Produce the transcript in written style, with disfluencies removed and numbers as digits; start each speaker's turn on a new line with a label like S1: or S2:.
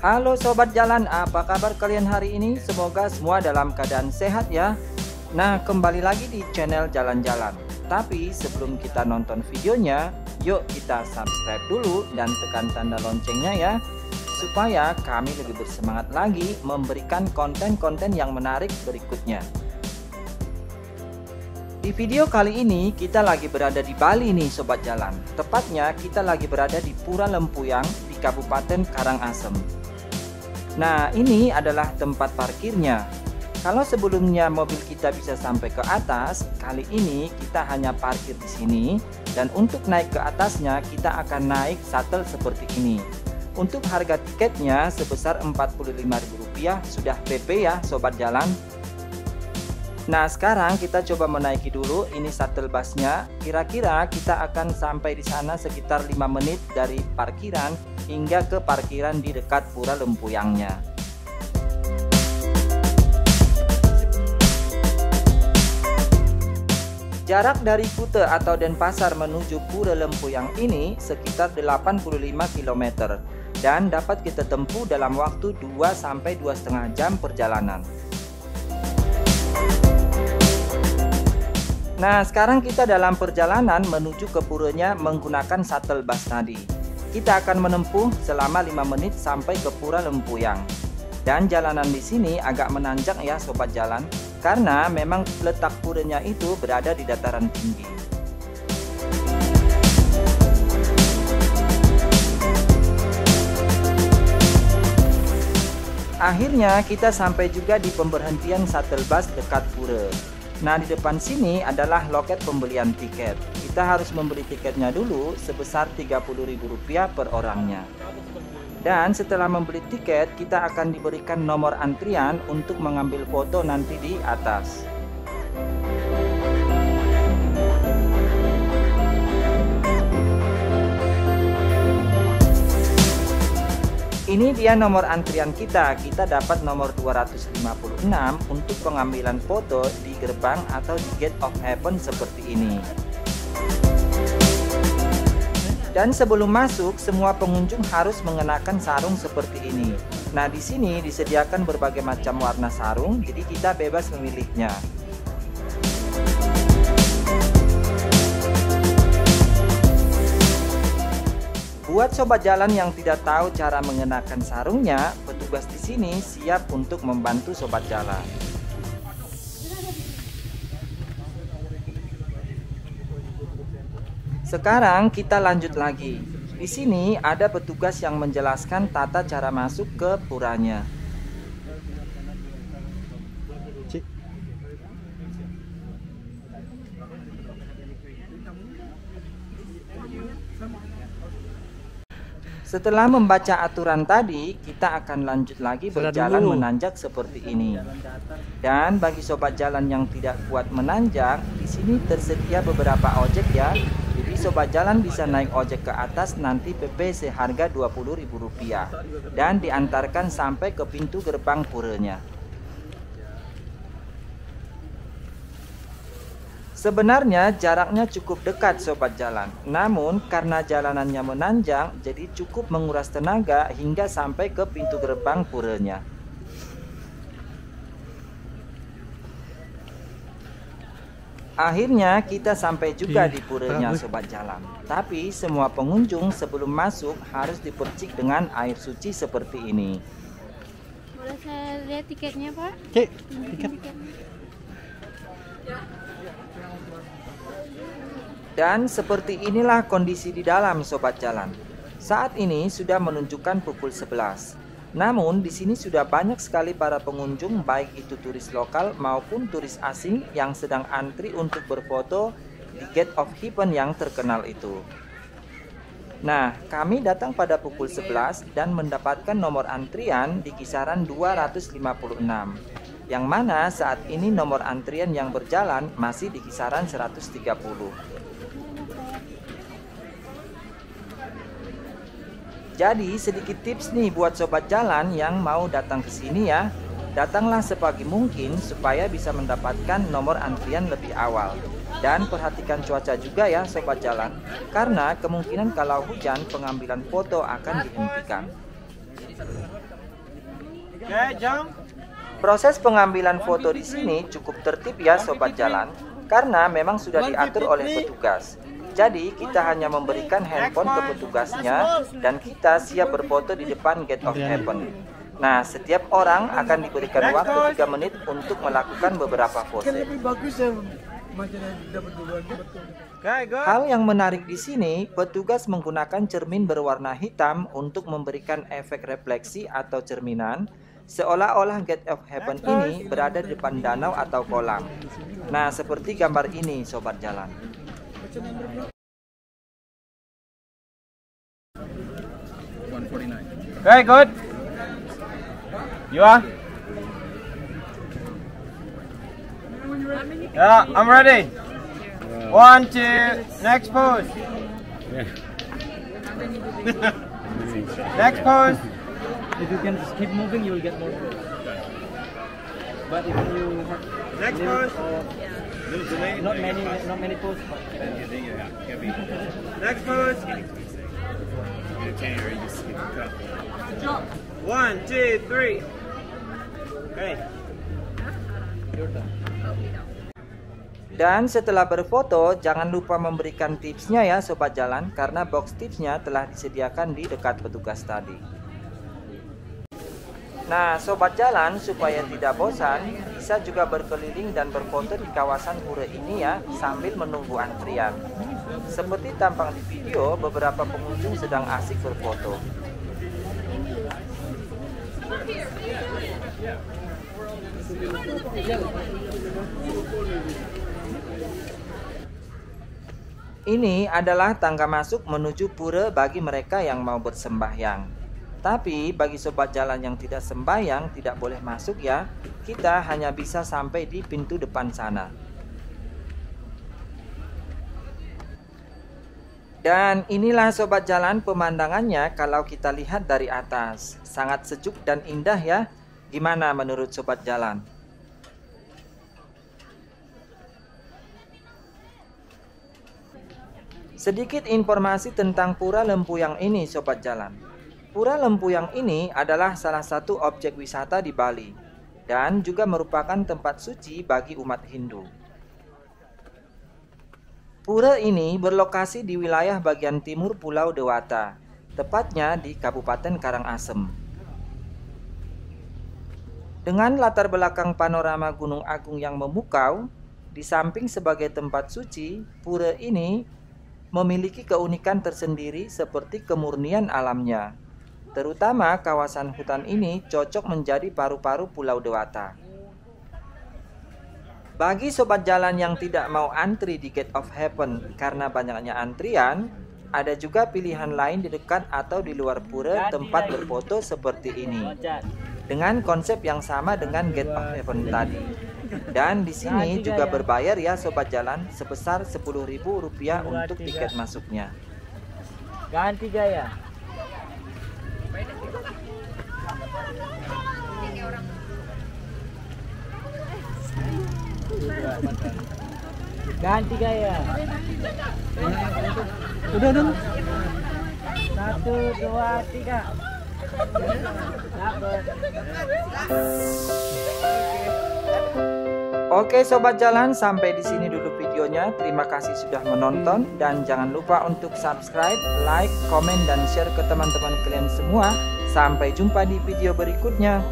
S1: Halo sobat jalan, apa kabar kalian hari ini? Semoga semua dalam keadaan sehat ya. Nah, kembali lagi di channel jalan-jalan. Tapi sebelum kita nonton videonya, yuk kita subscribe dulu dan tekan tanda loncengnya ya, supaya kami lebih bersemangat lagi memberikan konten-konten yang menarik berikutnya. Di video kali ini kita lagi berada di Bali nih sobat jalan. Tepatnya kita lagi berada di Pura Lempuyang di Kabupaten Karangasem. Nah, ini adalah tempat parkirnya. Kalau sebelumnya mobil kita bisa sampai ke atas, kali ini kita hanya parkir di sini, dan untuk naik ke atasnya kita akan naik shuttle seperti ini. Untuk harga tiketnya sebesar Rp45.000 sudah PP ya sobat jalan. Nah, sekarang kita coba menaiki dulu ini shuttle busnya. Kira-kira kita akan sampai di sana sekitar 5 menit dari parkiran hingga ke parkiran di dekat Pura Lempuyangnya. Jarak dari Kuta atau Denpasar menuju Pura Lempuyang ini sekitar 85 km dan dapat kita tempuh dalam waktu 2-2,5 jam perjalanan. Nah, sekarang kita dalam perjalanan menuju ke puranya menggunakan shuttle bus tadi. Kita akan menempuh selama 5 menit sampai ke Pura Lempuyang. Dan jalanan di sini agak menanjak ya sobat jalan, karena memang letak puranya itu berada di dataran tinggi. Akhirnya kita sampai juga di pemberhentian shuttle bus dekat pura. Nah, di depan sini adalah loket pembelian tiket. Kita harus membeli tiketnya dulu sebesar Rp30.000 per orangnya. Dan setelah membeli tiket, kita akan diberikan nomor antrian untuk mengambil foto nanti di atas. Ini dia nomor antrian kita. Kita dapat nomor 256 untuk pengambilan foto di gerbang atau di Gate of Heaven seperti ini. Dan sebelum masuk, semua pengunjung harus mengenakan sarung seperti ini. Nah, di sini disediakan berbagai macam warna sarung, jadi kita bebas memilihnya. Buat sobat jalan yang tidak tahu cara mengenakan sarungnya, petugas di sini siap untuk membantu sobat jalan. Sekarang kita lanjut lagi. Di sini ada petugas yang menjelaskan tata cara masuk ke puranya. Setelah membaca aturan tadi, kita akan lanjut lagi berjalan menanjak seperti ini. Dan bagi sobat jalan yang tidak kuat menanjak, di sini tersedia beberapa ojek ya. Jadi sobat jalan bisa naik ojek ke atas, nanti PP seharga Rp20.000 dan diantarkan sampai ke pintu gerbang puranya. Sebenarnya jaraknya cukup dekat sobat jalan, namun karena jalanannya menanjak, jadi cukup menguras tenaga hingga sampai ke pintu gerbang puranya. Akhirnya kita sampai juga di puranya sobat jalan. Tapi semua pengunjung sebelum masuk harus dipercik dengan air suci seperti ini.
S2: Boleh saya lihat tiketnya, Pak?
S3: Tiket.
S1: Dan seperti inilah kondisi di dalam sobat jalan. Saat ini sudah menunjukkan pukul 11. Namun di sini sudah banyak sekali para pengunjung, baik itu turis lokal maupun turis asing yang sedang antri untuk berfoto di Gate of Heaven yang terkenal itu. Nah, kami datang pada pukul 11 dan mendapatkan nomor antrian di kisaran 256. Yang mana saat ini nomor antrian yang berjalan masih di kisaran 130. Jadi sedikit tips nih buat sobat jalan yang mau datang ke sini ya. Datanglah sepagi mungkin supaya bisa mendapatkan nomor antrian lebih awal. Dan perhatikan cuaca juga ya sobat jalan, karena kemungkinan kalau hujan pengambilan foto akan dihentikan. Proses pengambilan foto di sini cukup tertib ya sobat jalan, karena memang sudah diatur oleh petugas. Jadi kita hanya memberikan handphone ke petugasnya dan kita siap berfoto di depan Gate of Heaven. Nah, setiap orang akan diberikan waktu 3 menit untuk melakukan beberapa pose. Hal yang menarik di sini, petugas menggunakan cermin berwarna hitam untuk memberikan efek refleksi atau cerminan, seolah-olah Gate of Heaven ini berada di depan danau atau kolam. Nah, seperti gambar ini sobat jalan.
S3: Very good. You are? Yeah, I'm ready. 1, 2, next pose. Next pose.
S4: If you can just keep moving, you will get more. But if you have
S3: Next pose.
S4: not many poses.
S3: Next pose. 1, 2, 3. Okay.
S1: Dan setelah berfoto, jangan lupa memberikan tipsnya ya sobat jalan, karena box tipsnya telah disediakan di dekat petugas tadi. Nah sobat jalan, supaya tidak bosan, bisa juga berkeliling dan berfoto di kawasan pura ini ya, sambil menunggu antrian. Seperti tampang di video, beberapa pengunjung sedang asik berfoto. Ini adalah tangga masuk menuju pura bagi mereka yang mau bersembahyang. Tapi bagi sobat jalan yang tidak sembahyang tidak boleh masuk ya. Kita hanya bisa sampai di pintu depan sana. Dan inilah sobat jalan pemandangannya kalau kita lihat dari atas. Sangat sejuk dan indah ya. Gimana menurut sobat jalan? Sedikit informasi tentang Pura Lempuyang ini sobat jalan. Pura Lempuyang ini adalah salah satu objek wisata di Bali dan juga merupakan tempat suci bagi umat Hindu. Pura ini berlokasi di wilayah bagian timur Pulau Dewata, tepatnya di Kabupaten Karangasem. Dengan latar belakang panorama Gunung Agung yang memukau, di samping sebagai tempat suci, pura ini memiliki keunikan tersendiri seperti kemurnian alamnya. Terutama kawasan hutan ini cocok menjadi paru-paru Pulau Dewata. Bagi sobat jalan yang tidak mau antri di Gate of Heaven karena banyaknya antrian, ada juga pilihan lain di dekat atau di luar pura tempat berfoto seperti ini. Dengan konsep yang sama dengan Gate of Heaven tadi. Dan di sini juga berbayar ya sobat jalan sebesar Rp10.000 untuk tiket masuknya.
S4: Ganti gaya. Ganti gaya. Udah dong. 1, 2, 3.
S1: Oke sobat jalan, sampai di sini dulu videonya. Terima kasih sudah menonton dan jangan lupa untuk subscribe, like, komen dan share ke teman-teman kalian semua. Sampai jumpa di video berikutnya.